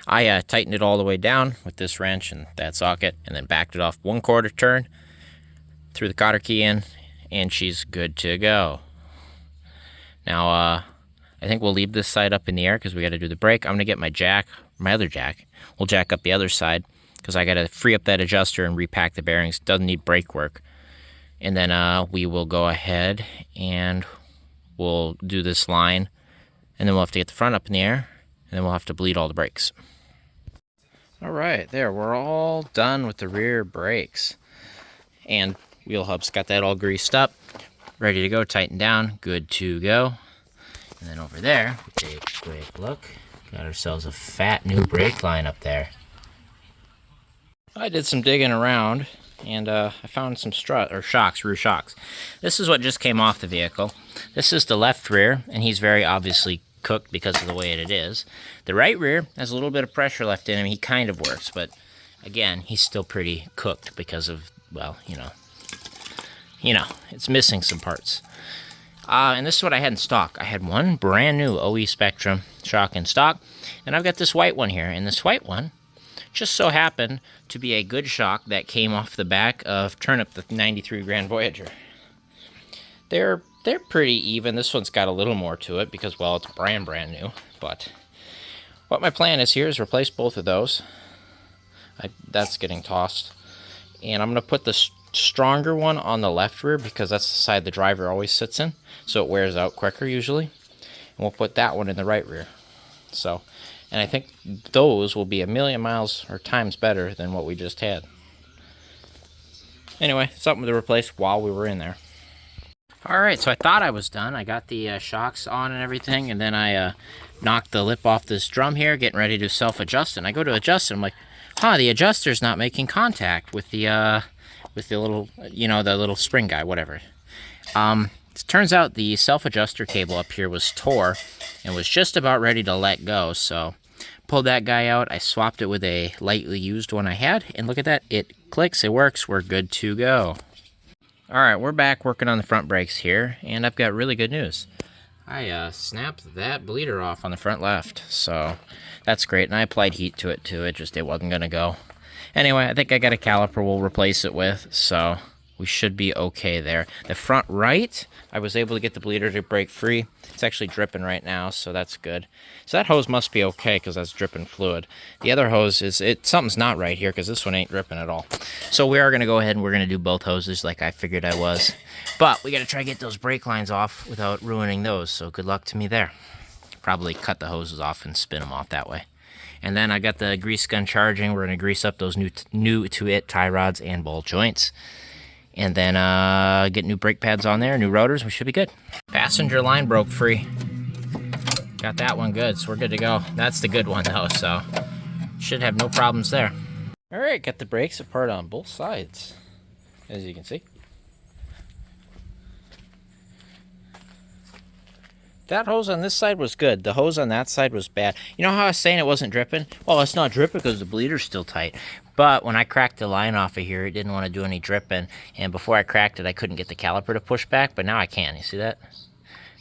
I tightened it all the way down with this wrench and that socket, and then backed it off 1/4 turn, threw the cotter key in, and she's good to go. Now, I think we'll leave this side up in the air because we got to do the brake. I'm going to get my other jack. We'll jack up the other side because I got to free up that adjuster and repack the bearings. Doesn't need brake work. And then we will go ahead and we'll do this line. And then we'll have to get the front up in the air. And then we'll have to bleed all the brakes. All right, there. We're all done with the rear brakes. And wheel hubs, got that all greased up. Ready to go, tightened down, good to go. And then over there, we take a quick look. Got ourselves a fat new brake line up there. I did some digging around, and I found some rear shocks. This is what just came off the vehicle. This is the left rear, and he's very obviously cooked because of the way it is. The right rear has a little bit of pressure left in him. He kind of works, but again, he's still pretty cooked because of, well, you know, it's missing some parts. And this is what I had in stock. I had one brand new OE Spectrum shock in stock, and I've got this white one here. And this white one just so happened to be a good shock that came off the back of Turnip, the 93 Grand Voyager. They're pretty even. This one's got a little more to it because, well, it's brand new. But what my plan is here is replace both of those. That's getting tossed. And I'm going to put the stronger one on the left rear because that's the side the driver always sits in, so it wears out quicker usually. And we'll put that one in the right rear. So, and I think those will be a million miles or times better than what we just had. Anyway, something to replace while we were in there. Alright, so I thought I was done. I got the shocks on and everything, and then I knocked the lip off this drum here, getting ready to self-adjust. And I go to adjust, and I'm like, the adjuster's not making contact with the little, the little spring guy, whatever. It turns out the self-adjuster cable up here was tore and was just about ready to let go, so pulled that guy out. I swapped it with a lightly used one I had, and look at that. It clicks, it works, we're good to go. Alright, we're back working on the front brakes here, and I've got really good news. I snapped that bleeder off on the front left, so that's great, and I applied heat to it too. It wasn't going to go. Anyway, I think I got a caliper we'll replace it with, so we should be okay there. The front right, I was able to get the bleeder to break free. It's actually dripping right now, so that's good. So that hose must be okay because that's dripping fluid. The other hose something's not right here because this one ain't dripping at all. So we are going to go ahead and we're going to do both hoses like I figured I was. But we got to try to get those brake lines off without ruining those, so good luck to me there. Probably cut the hoses off and spin them off that way. And then I got the grease gun charging. We're going to grease up those new to it tie rods and ball joints. And then get new brake pads on there, new rotors. We should be good. Passenger line broke free. Got that one good, so we're good to go. That's the good one, though, so should have no problems there. All right, got the brakes apart on both sides, as you can see. that hose on this side was good. The hose on that side was bad. You know how I was saying it wasn't dripping? Well, it's not dripping because the bleeder's still tight. But when I cracked the line off of here, it didn't want to do any dripping. And before I cracked it, I couldn't get the caliper to push back. But now I can. You see that?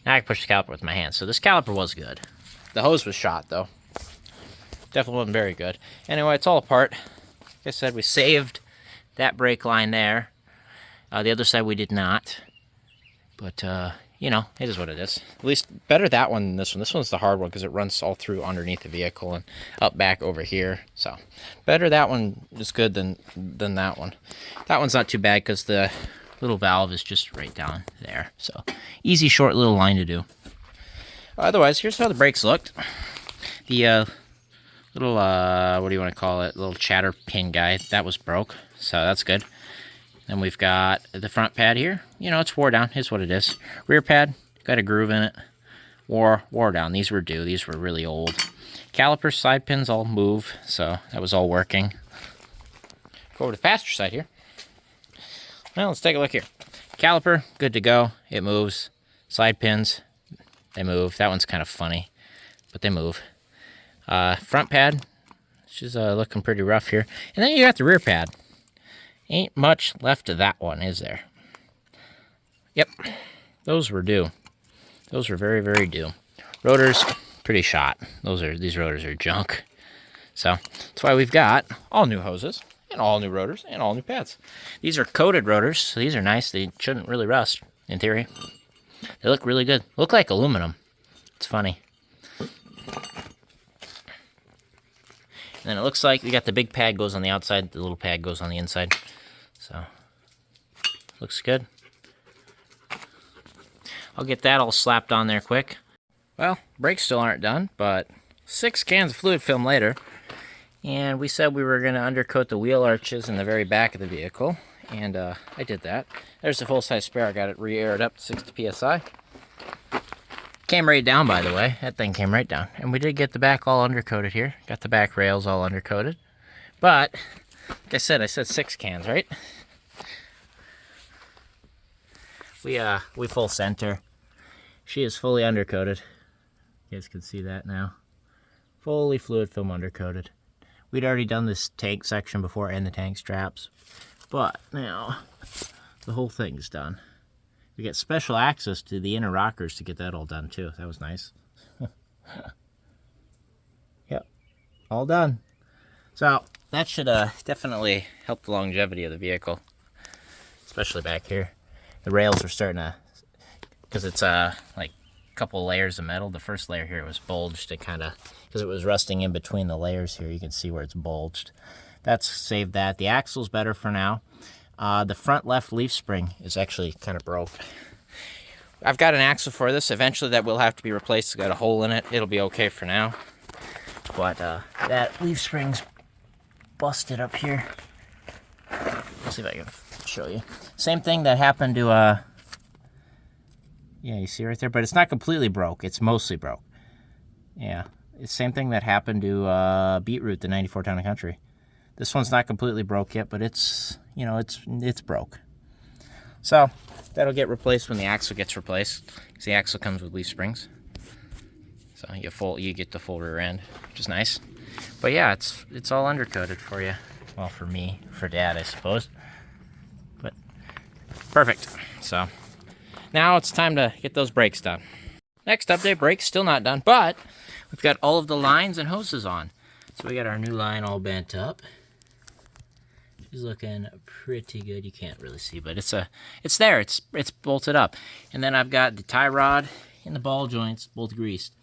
Now I can push the caliper with my hand. So this caliper was good. The hose was shot, though. Definitely wasn't very good. Anyway, it's all apart. Like I said, we saved that brake line there. The other side we did not. But, you know, it is what it is. At least better that one than this one. This one's the hard one because it runs all through underneath the vehicle and up back over here. So better that one is good than that one. That one's not too bad because the little valve is just right down there. So easy, short little line to do. Otherwise, here's how the brakes looked. The little, what do you want to call it? Little chatter pin guy, that was broke. So that's good. Then we've got the front pad here. You know, it's wore down. Here's what it is. Rear pad, got a groove in it. Wore down. These were due. These were really old. Caliper side pins all move, so that was all working. Go over to the passenger side here. Well, let's take a look here. Caliper, good to go. It moves. Side pins, they move. That one's kind of funny, but they move. Front pad, which is looking pretty rough here. And then you got the rear pad. Ain't much left of that one, is there? Yep, those were due. Those were very, very due. Rotors, pretty shot. These rotors are junk. So that's why we've got all new hoses and all new rotors and all new pads. These are coated rotors, so these are nice. They shouldn't really rust, in theory. They look really good. Look like aluminum. It's funny. And then it looks like we got the big pad goes on the outside, the little pad goes on the inside. So, looks good. I'll get that all slapped on there quick. Well, brakes still aren't done, but 6 cans of fluid film later. And we said we were going to undercoat the wheel arches in the very back of the vehicle. And I did that. There's the full-size spare. I got it re-aired up to 60 PSI. Came right down, by the way. That thing came right down. And we did get the back all undercoated here. Got the back rails all undercoated. But, like I said 6 cans, right? We full center. She is fully undercoated. You guys can see that now. Fully fluid film undercoated. We'd already done this tank section before and the tank straps. But now, the whole thing's done. We get special access to the inner rockers to get that all done too. That was nice. Yep, all done. So that should definitely help the longevity of the vehicle, especially back here. The rails are starting to, because it's like a couple layers of metal. The first layer here was bulged. It kind of, because it was rusting in between the layers here. You can see where it's bulged. That's saved that. The axle's better for now. The front left leaf spring is actually kind of broke. I've got an axle for this. Eventually that will have to be replaced. It's got a hole in it. It'll be okay for now. But that leaf spring's busted up here. Let's see if I can show you. Same thing that happened to, yeah, you see right there? But it's not completely broke. It's mostly broke. Yeah, it's the same thing that happened to Beetroot, the 94 Town & Country. This one's not completely broke yet, but it's, you know, it's broke. So that'll get replaced when the axle gets replaced, because the axle comes with leaf springs. So you get the full rear end, which is nice. But yeah, it's all undercoated for you. Well, for me, for Dad, I suppose. But perfect. So now it's time to get those brakes done. Next update, brakes still not done, but we've got all of the lines and hoses on. So we got our new line all bent up. She's looking pretty good. You can't really see, but it's there. It's bolted up. And then I've got the tie rod and the ball joints both greased.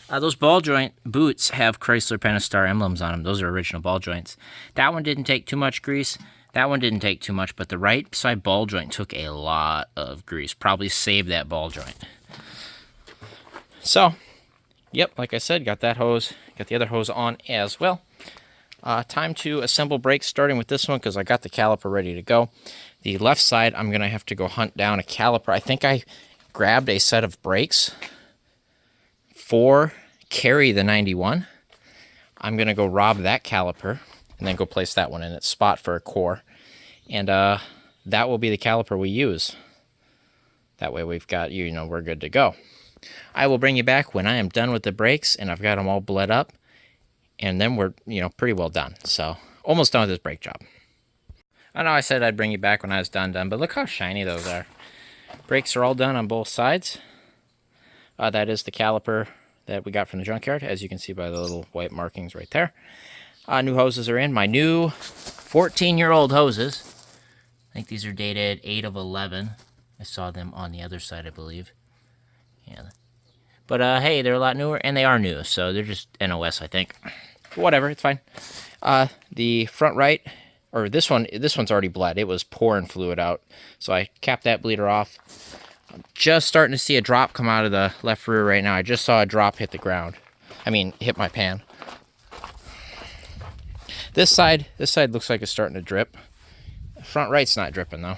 Those ball joint boots have Chrysler Pentastar emblems on them. Those are original ball joints. That one didn't take too much grease. That one didn't take too much, but the right side ball joint took a lot of grease. Probably saved that ball joint. So, yep, like I said, got that hose. Got the other hose on as well. Time to assemble brakes, starting with this one because I got the caliper ready to go. The left side, I'm going to have to go hunt down a caliper. I think I grabbed a set of brakes for Carry the 91. I'm going to go rob that caliper and then go place that one in its spot for a core. And that will be the caliper we use. That way we've got, you know, we're good to go. I will bring you back when I am done with the brakes and I've got them all bled up. And then we're, pretty well done. So, almost done with this brake job. I know I said I'd bring you back when I was done, but look how shiny those are. Brakes are all done on both sides. That is the caliper that we got from the junkyard, as you can see by the little white markings right there. New hoses are in. My new 14-year-old hoses. I think these are dated 8 of 11. I saw them on the other side, I believe. Yeah. But, hey, they're a lot newer, and they are new, so they're just NOS, I think. Whatever, it's fine. The front right, or this one's already bled. It was pouring fluid out, so I capped that bleeder off. I'm just starting to see a drop come out of the left rear right now. I just saw a drop hit the ground. Hit my pan. This side looks like it's starting to drip. Front right's not dripping though.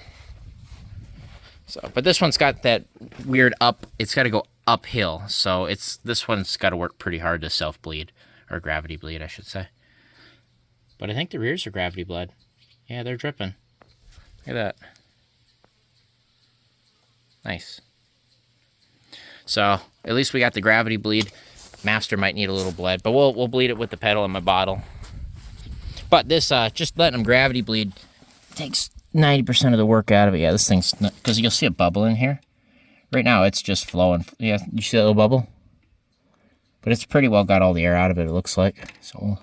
So, but this one's got that weird up. It's got to go uphill. So this one's got to work pretty hard to self-bleed, or gravity bleed, I should say. But I think the rears are gravity bled. Yeah, they're dripping. Look at that. Nice. So at least we got the gravity bleed. Master might need a little bled, but we'll bleed it with the pedal in my bottle. But this just letting them gravity bleed takes 90% of the work out of it. Yeah, this thing's because you'll see a bubble in here. Right now it's just flowing. Yeah, you see that little bubble? But it's pretty well got all the air out of it, it looks like. So we'll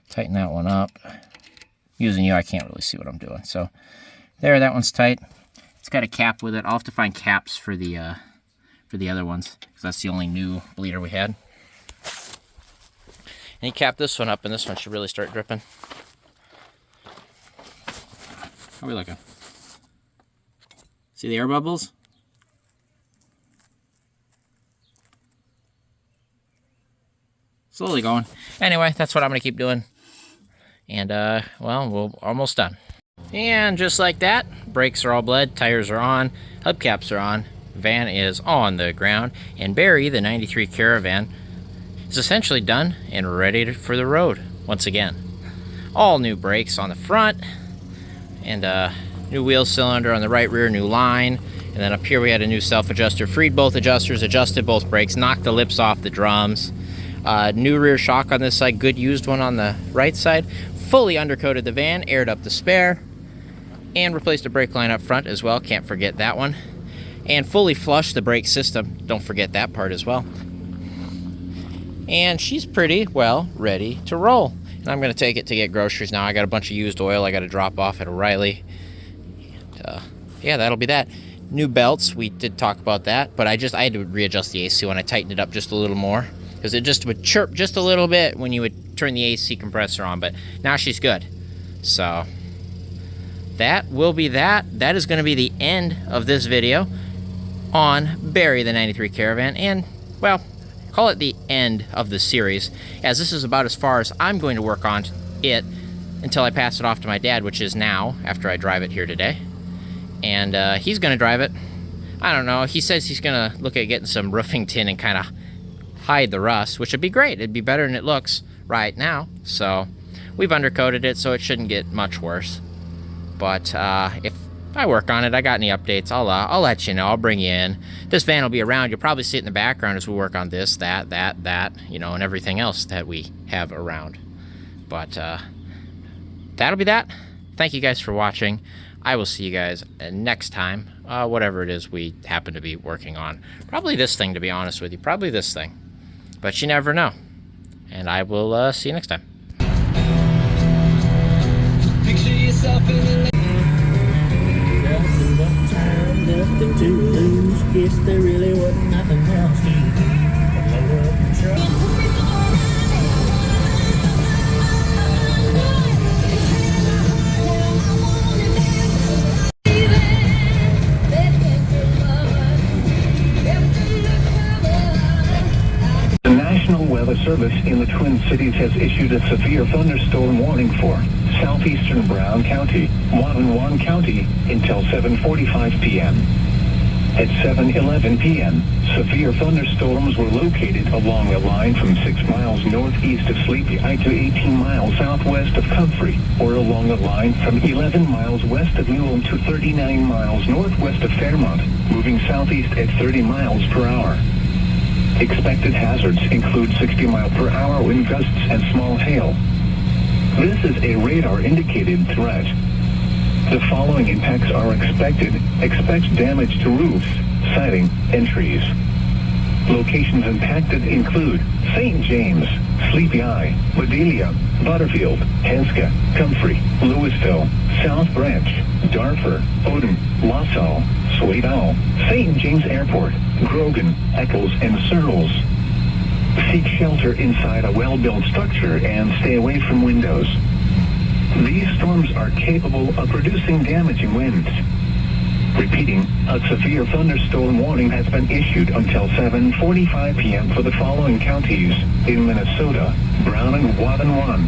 tighten that one up. Using you, I can't really see what I'm doing. So there, that one's tight. It's got a cap with it. I'll have to find caps for the other ones, because that's the only new bleeder we had. And you cap this one up, and this one should really start dripping. How are we looking? See the air bubbles? Slowly going. Anyway, that's what I'm going to keep doing. And, well, we're almost done. And just like that, brakes are all bled, tires are on, hubcaps are on, van is on the ground, and Barry, the 93 Caravan, is essentially done and ready for the road once again. All new brakes on the front, and new wheel cylinder on the right rear, new line, and then up here we had a new self-adjuster, freed both adjusters, adjusted both brakes, knocked the lips off the drums, new rear shock on this side, good used one on the right side, fully undercoated the van, aired up the spare, and replaced the brake line up front as well, can't forget that one, and fully flushed the brake system, don't forget that part as well. And she's pretty well ready to roll. And I'm going to take it to get groceries now. I got a bunch of used oil I got to drop off at O'Reilly. And, yeah, that'll be that. New belts, we did talk about that, but I had to readjust the AC when I tightened it up just a little more, because it just would chirp just a little bit when you would turn the AC compressor on, but now she's good. So that will be that. That is going to be the end of this video on Barry the 93 Caravan, and, well, call it the end of the series, as this is about as far as I'm going to work on it until I pass it off to my dad, which is now, after I drive it here today. And he's going to drive it. I don't know. He says he's going to look at getting some roofing tin and kind of hide the rust, which would be great. It'd be better than it looks right now. So we've undercoated it, so it shouldn't get much worse. But if I work on it, I got any updates, I'll let you know. I'll bring you in. This van will be around. You'll probably see it in the background as we work on this, that, and everything else that we have around. But that'll be that. Thank you guys for watching. I will see you guys next time, whatever it is we happen to be working on. Probably this thing, to be honest with you. Probably this thing. But you never know. And I will see you next time. Picture yourself in the nothing to lose. Guess there really wasn't nothing else to do. The National Weather Service in the Twin Cities has issued a severe thunderstorm warning for southeastern Brown County, Watonwan County until 7:45 p.m. At 7:11 p.m., severe thunderstorms were located along a line from 6 miles northeast of Sleepy Eye to 18 miles southwest of Comfrey, or along a line from 11 miles west of Newell to 39 miles northwest of Fairmont, moving southeast at 30 miles per hour. Expected hazards include 60-mile-per-hour wind gusts and small hail. This is a radar-indicated threat. The following impacts are expected. Expect damage to roofs, siding, and trees. Locations impacted include St. James, Sleepy Eye, Bedelia, Butterfield, Hanska, Comfrey, Louisville, South Branch, Darfur, Odin, Wausau, Swadeau, St. James Airport, Grogan, Eccles, and Searles. Seek shelter inside a well-built structure and stay away from windows. These storms are capable of producing damaging winds. Repeating, a severe thunderstorm warning has been issued until 7:45 p.m. for the following counties in Minnesota: Brown and Wabanwan,